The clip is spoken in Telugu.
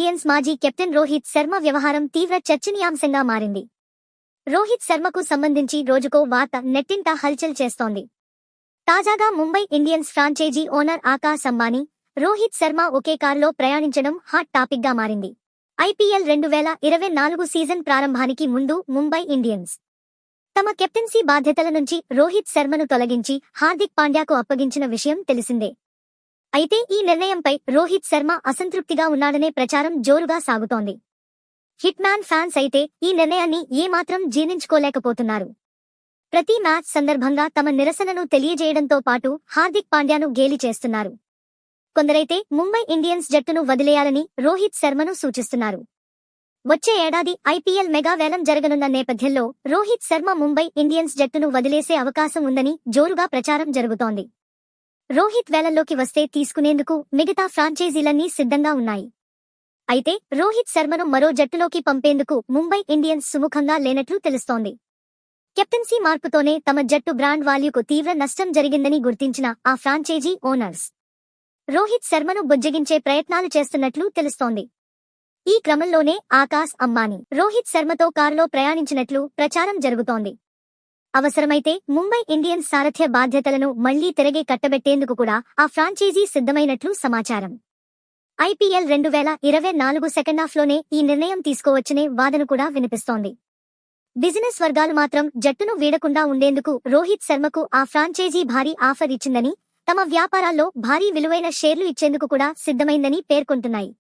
ఇండియన్స్ మాజీ కెప్టెన్ రోహిత్ శర్మ వ్యవహారం తీవ్ర చర్చనీయాంశంగా మారింది. రోహిత్ శర్మకు సంబంధించి రోజుకో వార్త నెట్టింట హల్చల్ చేస్తోంది. తాజాగా Mumbai Indians franchise owner Akash Ambani, Rohit Sharma ఒకే కారులో ప్రయాణించడం హాట్ టాపిక్గా మారింది. ఐపీఎల్ 2024 సీజన్ ప్రారంభానికి ముందు ముంబై ఇండియన్స్ తమ కెప్టెన్సీ బాధ్యతల నుంచి రోహిత్ శర్మను తొలగించి హార్దిక్ పాండ్యాకు అప్పగించిన విషయం తెలిసిందే. అయితే ఈ నిర్ణయంపై రోహిత్ శర్మ అసంతృప్తిగా ఉన్నాడనే ప్రచారం జోరుగా సాగుతోంది. హిట్ మ్యాన్ ఫ్యాన్స్ అయితే ఈ నిర్ణయాన్ని ఏమాత్రం జీర్ణించుకోలేకపోతున్నారు. ప్రతి మ్యాచ్ సందర్భంగా తమ నిరసనను తెలియజేయడంతో పాటు హార్దిక్ పాండ్యాను గేలి చేస్తున్నారు. కొందరైతే ముంబై ఇండియన్స్ జట్టును వదిలేయాలని రోహిత్ శర్మను సూచిస్తున్నారు. వచ్చే ఏడాది ఐపీఎల్ మెగా వేలం జరగనున్న నేపథ్యంలో రోహిత్ శర్మ ముంబై ఇండియన్స్ జట్టును వదిలేసే అవకాశం ఉందని జోరుగా ప్రచారం జరుగుతోంది. రోహిత్ వేలంలోకి వస్తే తీసుకునేందుకు మిగతా ఫ్రాంచైజీలన్నీ సిద్ధంగా ఉన్నాయి. అయితే రోహిత్ శర్మను మరో జట్టులోకి పంపేందుకు ముంబై ఇండియన్స్ సుముఖంగా లేనట్లు తెలుస్తోంది. కెప్టెన్సీ మార్పుతోనే తమ జట్టు బ్రాండ్ వాల్యూకు తీవ్ర నష్టం జరిగిందని గుర్తించిన ఆ ఫ్రాంచైజీ ఓనర్స్ రోహిత్ శర్మను బుజ్జగించే ప్రయత్నాలు చేస్తున్నట్లు తెలుస్తోంది. ఈ క్రమంలోనే ఆకాశ్ అంబానీ రోహిత్ శర్మతో కారులో ప్రయాణించినట్లు ప్రచారం జరుగుతోంది. అవసరమైతే ముంబై ఇండియన్స్ సారథ్య బాధ్యతలను మళ్లీ తిరిగి కట్టబెట్టేందుకు కూడా ఆ ఫ్రాంచైజీ సిద్ధమైనట్లు సమాచారం. ఐపీఎల్ 2024 సెకండాఫ్లోనే ఈ నిర్ణయం తీసుకోవచ్చనే వాదన కూడా వినిపిస్తోంది. బిజినెస్ వర్గాలు మాత్రం జట్టును వీడకుండా ఉండేందుకు రోహిత్ శర్మకు ఆ ఫ్రాంచైజీ భారీ ఆఫర్ ఇచ్చిందని, తమ వ్యాపారాల్లో భారీ విలువైన షేర్లు ఇచ్చేందుకు కూడా సిద్ధమైందని పేర్కొంటున్నాయి.